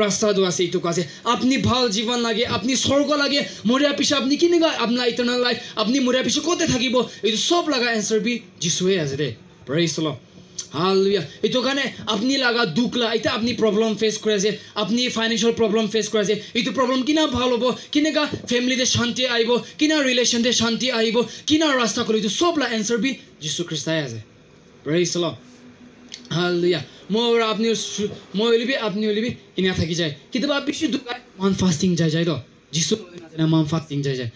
রাস্তাটো আছে এইটো আছে আপনি ভাল জীবন লাগে আপনি স্বর্গ লাগে মরিয়া পিছে আপনি কি নিগা আপনার ইটারনাল লাইফ আপনি মরিয়া পিছে কোতে থাকিব এইটো সব লাগা অ্যানসার বি যিশুৱে আছে দে প্ৰেজ দ্য লৰ্ড হালেলুয়া এইটো কাৰণে আপনি লাগা দুখ লা এটা আপনি প্রবলেম ফেস করে আছে আপনি ফাইনান্সিয়াল প্রবলেম ফেস করে আছে এইটো প্রবলেম কিনা ভাল হবো কিনেগা ফ্যামিলিতে শান্তি আইব কিনা রিলেশনতে শান্তি আইব কিনা রাস্তা করে এইটো সব লা অ্যানসার বি যিশু খ্রিস্টাই আছে প্রেজ দ্য লর্ড হালেলুয়া মই আপনি লিবি ইনা থাকি যায় কেতিয়াবা বেশি দুখায় মান ফাস্টিং যায় তো যিশু মান ফাস্টিং যায়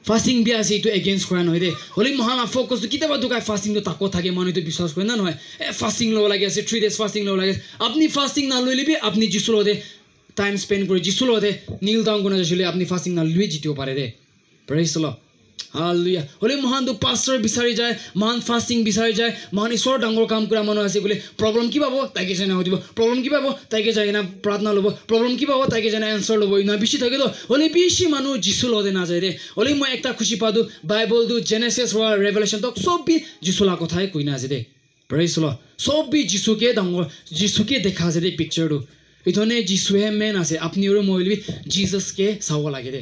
ফাস্টিং বি আছে এইটো এগেইনষ্ট কৰা নহয় দে হলে মহান ফোকাস কেতিয়াবা দুখায় ফাস্টিং তো তাকো থাকে মানুহ বিশ্বাস কৰে না নহয় ফাস্টিং লব লাগে আছে 3 days ফাস্টিং লব লাগে আপনি ফাস্টিং না লৈ লিবি আপনি যিশু লদে টাইম স্পেন্ড করে যিশু লদে নীল ডাউন করে যাইলে আপনি ফাস্টিং না লৈ জিতিব পাৰে দে প্ৰেজ দ্য লৰ্ড হালেলুয়া হলে মহান তো পাস্টাৰ বিচাৰি যায় মহান ফাস্টিং বিচাৰি যায় মহান ঈশ্বৰ ডাঙৰ কাম কৰা মানুহ আছে বলে প্রবলেম কি পাবো তাইকে জানা হইব প্রবলেম কি পাবো তাইকে যায় না প্রার্থনা লব প্রবলেম কি পাবো তাইকে জানা অ্যানসার লব না বেশি থাকে তো হলে বেশি মানুহ যিশু লদে না যায় রে হলে মই একটা খুশি পাদু বাইবেল দু জেনেসিস ও রেভেলেশন তক সব বি যিশুলা কথাই কই না আছে দে প্রেজ দ্য লর্ড সব বি যিশুকে ডাঙৰ যিশুকে দেখা আছে দে পিকচাৰটো ইথনে যিশুহে মেন আছে আপনি আৰু মই লিবি জিসাসকে চাব লাগে দে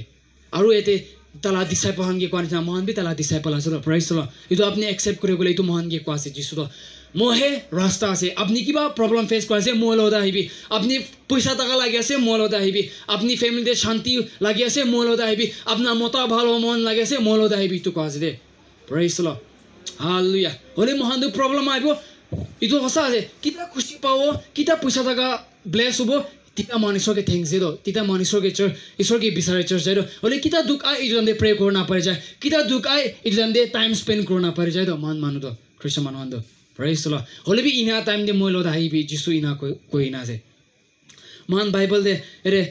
আৰু এতে তালা ডিসাইপল হানগে কোৱা নিচিনা মহান বি তালা ডিসাইপল আছে প্ৰাইজ দ্য লৰ্ড এইটো আপনি একসেপ্ট কৰি গলে এইটো মহানগে কোৱা আছে যিশু তো মহে রাস্তা আছে আপনি কিবা প্রবলেম ফেস করে আছে মই লদা আহিবি আপনি পয়সা টাকা লাগি আছে মই লদা আহিবি আপনি ফ্যামিলিতে শান্তি লাগি আছে মই লদা আহিবি আপনার মতা ভালো মন লাগি আছে মই লদা আহিবি তো কোৱা আছে দে প্রেজ দ্য লর্ড হালেলুয়া হলে মহান দু প্রবলেম আইব এইটো সঁচা আছে কিটা খুশি পাব কিটা পয়সা টাকা ব্লেস হব তিতা মানুষকে থ্যাংকস দে দো তিতা মানুষকে ঈশ্বরকে বিচারে চার্চ যায় হলে কিতা দুঃখ আয় এই জানতে প্রে করে না পারে যায় কিতা দুঃখ আয় এই জানতে টাইম স্পেন্ড করে না পারে যায় তো মানুষ তো খ্রিস্টান মানুষ তো প্রেজ দ্য লর্ড হলে বি ইনা টাইম দে মই লদ আহিবি যিশু ইনা কই না আছে মহান বাইবেল দে এরে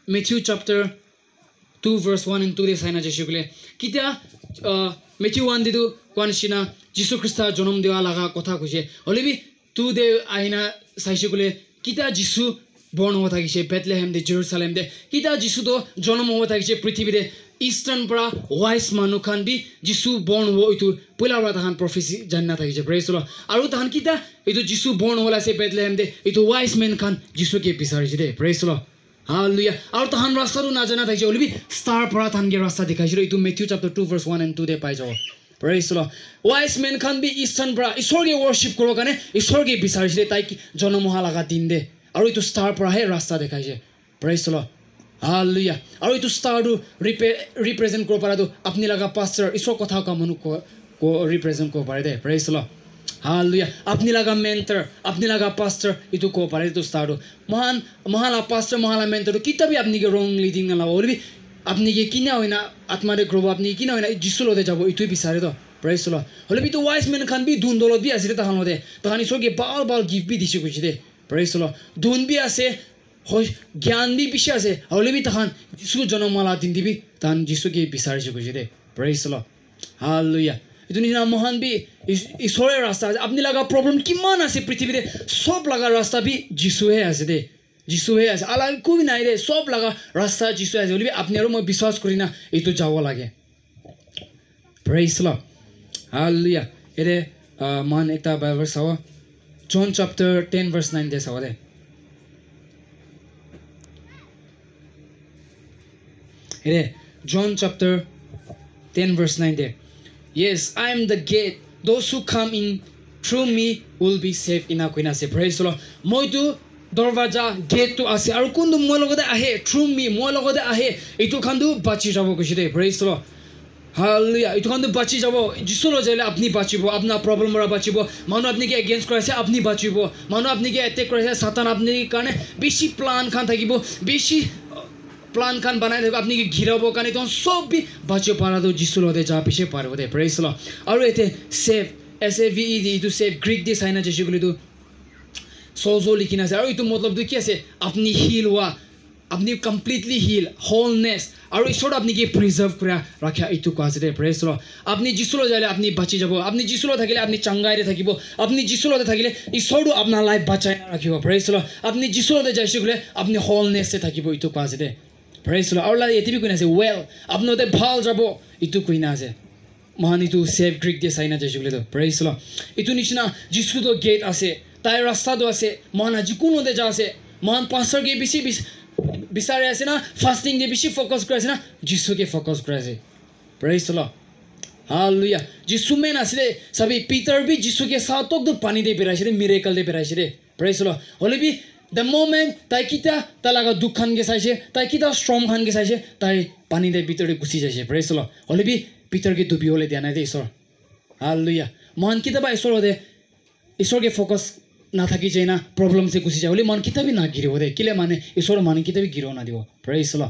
ম্যাথিউ চ্যাপ্টার 2 verse 1 and 2 দে সাইনা যিশু বলে কিতা ম্যাথিউ 1 দে কোয়ানছিনা যিশু খ্রিস্ট জন্ম দেওয়া লাগা কথা কইছে হলে বি 2 দে আইনা সাইছে বলে কিতা যিশু বর্ণ হওয়া থাকিছে বেথলেহেম দে জেরুসালেম দে কিতা যিশু তো জন্ম হওয়া থাকিছে পৃথিবীতে ইস্টার্ন পৰা ওয়াইস মানুহ খান বি যিশু বৰ্ণ হওয়া এইটো পইলা পৰা তাহান প্ৰফেসি জান্না থাকিছে প্ৰেজ দ্য লৰ্ড আৰু তাহান কিতা এইটো যিশু বৰ্ণ হল আছে বেথলেহেম দে এইটো ওয়াইস মেন খান যিশুকে বিচাৰিছে দে প্ৰেজ দ্য লৰ্ড হালেলুয়া আৰু তাহান ৰাস্তাটো নাজানা থাকিছে হলিবি ষ্টাৰ পৰা তাহানকে ৰাস্তা দেখাইছিল এইটো ম্যাথিউ চ্যাপ্টার 2 verse 1 and 2 দে পাই যাব praise the lord wise men খান বি ইস্টার্ন পৰা ঈশ্বৰকে ওয়াৰ্শিপ কৰিব কাৰণে ঈশ্বৰকে বিচাৰিছে তাইক জন্ম হোৱা লাগা দিন দে আৰু এইটো ষ্টাৰ পৰাহে ৰাস্তা দেখাইছে প্ৰেজ দ্য লৰ্ড হালেলুয়া আৰু এইটো ষ্টাৰটো ৰিপ্ৰেজেণ্ট কৰিব পৰাটো আপুনি লাগা পাষ্টাৰ ঈশ্বৰ কথা কোৱা মানুহ ৰিপ্ৰেজেণ্ট কৰিব পাৰে দে প্ৰেজ দ্য লৰ্ড হালেলুয়া আপনি লাগা মেন্টৰ আপনি লাগা পাষ্টাৰ এইটো ক'ব পাৰে এইটো ষ্টাৰটো মহান পাষ্টাৰ মহান মেন্টৰটো কিতাবি আপুনি ৰং লিডিং নালাব হলিবি আপনি কি কিনা হয় না আত্মাৰে গ্ৰব আপনি কিনা হয় না যিশু লদে যাব এইটোই বিচাৰে তো প্রেজ দ্য লর্ড হলে বি তো ওয়াইস মেন খান বি ধুন দলত বি আছে তাহান লদে তাহান ঈশ্বৰকে বাল গিফ্ট বি দিছে কৈছে দে প্রেজ দ্য লর্ড ধুন বি আছে জ্ঞান বি পিছে আছে হলে বি তাহান যিশু জন্মমালা দিন দিবি তাহান যিশুকে বিচাৰিছে কৈছে দে প্ৰেজ দ্য লৰ্ড হালেলুয়া এইটো নিচিনা মহান বি ঈশ্বৰৰ ৰাস্তা আছে আপনি লাগা প্ৰবলেম কিমান আছে পৃথিৱীতে সব লাগা ৰাস্তা বি যিশুহে আছে দে যিশুহে আছে আলাদা কবি নাই দে সব লাগা রাস্তা যিশু আছে বলি আপনি আৰু মই বিশ্বাস করি না এইটো যাব লাগে প্রেজ দ্য লর্ড হালেলুয়া এরে মান একটা বাইবেল চাও জন চ্যাপ্টার 10 verse 9 দে চাও দে এরে জন চ্যাপ্টার 10 verse 9 দে yes I am the gate those who come in through me will be saved in a quina say praise the lord moitu দরজা গেটটো আছে আৰু কোনটো মই লগতে আহে থ্ৰু মি মই লগতে আহে এইটো খানটো বাচি যাব কৈছে দে প্রেজ দ্য লর্ড হালেলুয়া এইটো খানটো বাচি যাব যিশু লৈ যালে আপনি বাচিব আপোনাৰ প্ৰবলেম পৰা বাচিব মানুহ আপনিকে এগেইনষ্ট কৰাইছে আপনি বাচিব মানুহ আপনিকে এটেক কৰাইছে সাতান আপনি কাৰণে বেছি প্লান খান থাকিব বেছি প্লান খান বনাই থাকিব আপনিকে ঘিৰাব কাৰণে তখন সব বি বাচিব পাৰাটো যিশু লদে যা পিছে পাৰিব দে প্ৰেজ দ্য লৰ্ড আৰু এতে সেভ SAVE এইটো সেভ গ্ৰীক দি চাইনা যিশু বুলিটো सोजो लिखिना আছে আৰু এইটো মতলবটো কি আছে আপনি হিল হোৱা আপনি কমপ্লিটলি হিল হোলনেস আৰু ঈশ্বৰ আপনি কি প্ৰিজাৰ্ভ কৰা ৰাখা এইটো কোৱা আছে দে প্রেজ দ্য লর্ড আপনি যিশুলৈ যালে আপনি বাচি যাব আপনি যিশুলৈ থাকিলে আপনি চাংগাইৰে থাকিব আপনি যিশুলৈ থাকিলে ঈশ্বৰটো আপোনাৰ লাইফ বাচাই ৰাখিব প্ৰেজ দ্য লৰ্ড আপনি যিশুলৈ যাইছে গলে আপনি হোলনেসে থাকিব এইটো কোৱা আছে দে প্ৰেজ দ্য লৰ্ড আৰু এতিবি কইনা আছে ওয়েল আপোনাতে ভাল যাব এইটো কইনা আছে মহান এইটো সেভ গ্ৰীক দি চাইনা যাইছে গলে তো প্রেজ দ্য লর্ড এইটো নিচিনা যিশুটো গেট আছে তাই রাস্তাটো আছে মহান যিকোনোতে যা আছে মহান পাষ্টৰকে বেছি বিচাৰি আছে না ফাষ্টিং দে বেছি ফ'কাছ কৰি আছে না যিশুকে ফ'কাছ কৰি আছে প্ৰেইজ দ লৰ্ড হালেলুয়া যিশু মেন আছিলে সবই পিটাৰ বি যিশুকে সাতক দু পানী দে পেৰাইছিলে মিৰেকল দে পেৰাইছিলে প্ৰেইজ দ লৰ্ড হলে বি দ্য মোমেন্ট তাই কিটা তাৰ লগা দুখ খানকে চাইছে তাই কিটা ষ্ট্ৰং খানকে চাইছে তাই পানী দে ভিতৰে গুচি যাইছে প্ৰেইজ দ লৰ্ড হলে বি পিটাৰকে ডুবি হলে দিয়া নাই দে ঈশ্বৰ হালেলুয়া মহান কিতাবা ঈশ্বৰ দে ঈশ্বৰকে ফ'কাছ নাথাকি যায় না প্ৰব্লেম সে গুচি যায় হলে মন কিতাবি না গিৰিব দে কিলে মানে ঈশ্বৰৰ মান কিতাবি গিৰিব না দিব প্ৰেইজ দ লৰ্ড